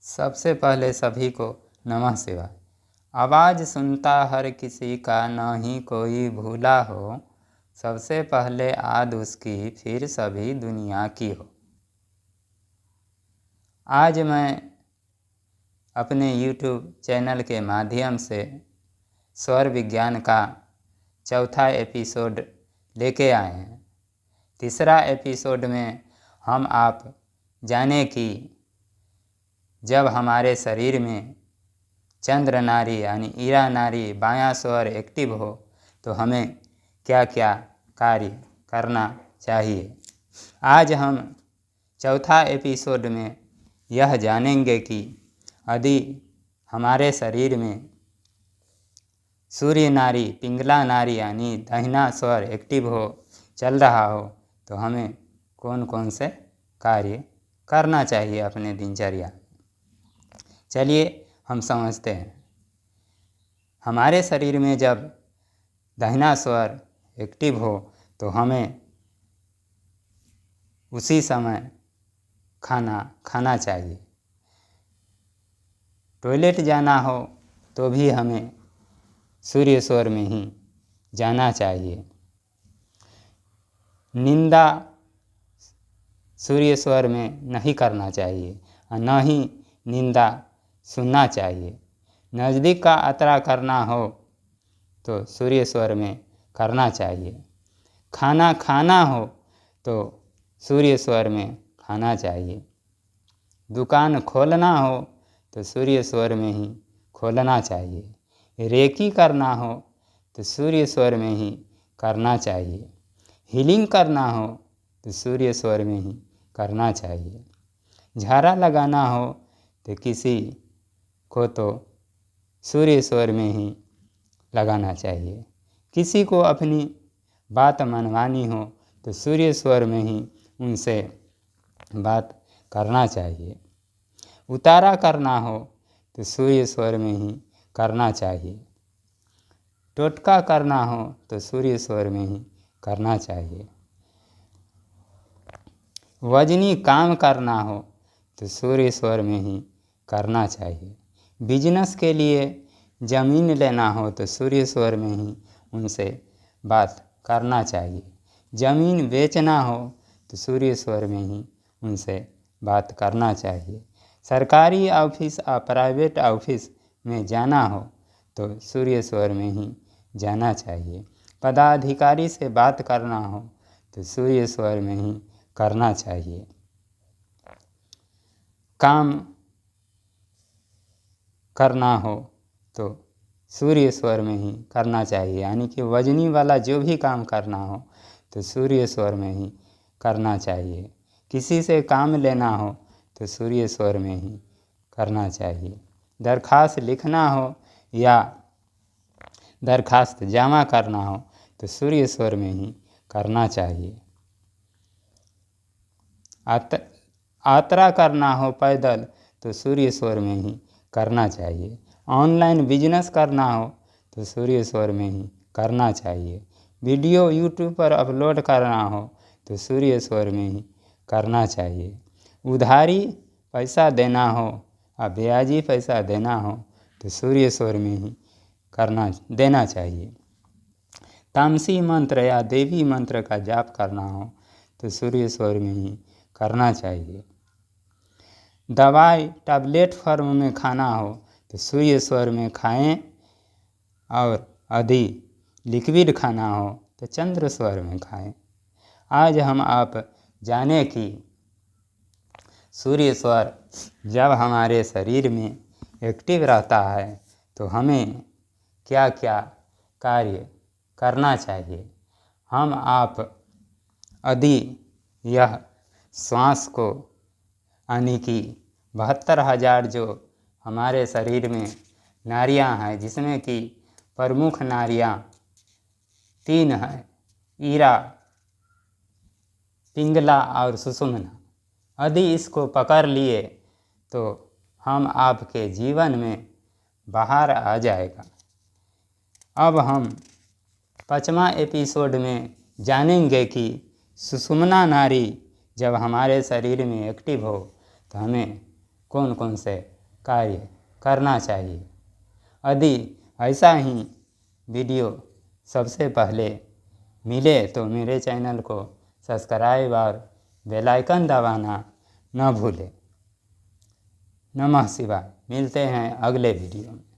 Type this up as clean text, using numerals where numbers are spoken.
सबसे पहले सभी को नमः शिवाय। आवाज़ सुनता हर किसी का, न ही कोई भूला हो। सबसे पहले आद उसकी, फिर सभी दुनिया की हो। आज मैं अपने YouTube चैनल के माध्यम से स्वर विज्ञान का चौथा एपिसोड लेके आए हैं। तीसरा एपिसोड में हम आप जाने कि जब हमारे शरीर में चंद्र नाड़ी यानी ईरा नाड़ी बायां स्वर एक्टिव हो तो हमें क्या क्या कार्य करना चाहिए। आज हम चौथा एपिसोड में यह जानेंगे कि यदि हमारे शरीर में सूर्य नाड़ी पिंगला नाड़ी यानी दाहिना स्वर एक्टिव हो, चल रहा हो, तो हमें कौन कौन से कार्य करना चाहिए अपने दिनचर्या। चलिए हम समझते हैं। हमारे शरीर में जब दाहिना स्वर एक्टिव हो तो हमें उसी समय खाना खाना चाहिए। टॉयलेट जाना हो तो भी हमें सूर्य स्वर में ही जाना चाहिए। निंदा सूर्य स्वर में नहीं करना चाहिए और न ही निंदा सुनना चाहिए। नज़दीक का यात्रा करना हो तो सूर्य स्वर में करना चाहिए। खाना खाना हो तो सूर्य स्वर में खाना चाहिए। दुकान खोलना हो तो सूर्य स्वर में ही खोलना चाहिए। रेकी करना हो तो सूर्य स्वर में ही करना चाहिए। हीलिंग करना हो तो सूर्य स्वर में ही करना चाहिए। झाड़ा लगाना हो तो किसी को तो सूर्य स्वर में ही लगाना चाहिए। किसी को अपनी बात मनवानी हो तो सूर्य स्वर में ही उनसे बात करना चाहिए। उतारा करना हो तो सूर्य स्वर में ही करना चाहिए। टोटका करना हो तो सूर्य स्वर में ही करना चाहिए। वजनी काम करना हो तो सूर्य स्वर में ही करना चाहिए। बिजनेस के लिए ज़मीन लेना हो तो सूर्य स्वर में ही उनसे बात करना चाहिए। ज़मीन बेचना हो तो सूर्य स्वर में ही उनसे बात करना चाहिए। सरकारी ऑफिस और प्राइवेट ऑफिस में जाना हो तो सूर्य स्वर में ही जाना चाहिए। पदाधिकारी से बात करना हो तो सूर्य स्वर में ही करना चाहिए। काम करना हो तो सूर्य स्वर में ही करना चाहिए। यानी कि वजनी वाला जो भी काम करना हो तो सूर्य स्वर में ही करना चाहिए। किसी से काम लेना हो तो सूर्य स्वर में ही करना चाहिए। दरख्वास्त लिखना हो या दरख्वास्त जमा करना हो तो सूर्य स्वर में ही करना चाहिए। यात्रा करना हो पैदल तो सूर्य स्वर में ही करना चाहिए। ऑनलाइन बिजनेस करना हो तो सूर्य स्वर में ही करना चाहिए। वीडियो यूट्यूब पर अपलोड करना हो तो सूर्य स्वर में ही करना चाहिए। उधारी पैसा देना हो और ब्याजी पैसा देना हो तो सूर्य स्वर में ही देना चाहिए। तामसी मंत्र या देवी मंत्र का जाप करना हो तो सूर्य स्वर में ही करना चाहिए। दवाई टैबलेट फॉर्म में खाना हो तो सूर्य स्वर में खाएं और यदि लिक्विड खाना हो तो चंद्र स्वर में खाएं। आज हम आप जाने कि सूर्य स्वर जब हमारे शरीर में एक्टिव रहता है तो हमें क्या क्या कार्य करना चाहिए। हम आप यदि यह श्वास को यानी कि 72,000 जो हमारे शरीर में नाड़ियाँ हैं, जिसमें कि प्रमुख नाड़ियाँ 3 हैं, ईरा, पिंगला और सुषुम्ना। यदि इसको पकड़ लिए तो हम आपके जीवन में बाहर आ जाएगा। अब हम 5वां एपिसोड में जानेंगे कि सुषुम्ना नाड़ी जब हमारे शरीर में एक्टिव हो तो हमें कौन कौन से कार्य करना चाहिए। यदि ऐसा ही वीडियो सबसे पहले मिले तो मेरे चैनल को सब्सक्राइब और बेल आइकन दबाना न भूलें। नमः शिवाय। मिलते हैं अगले वीडियो में।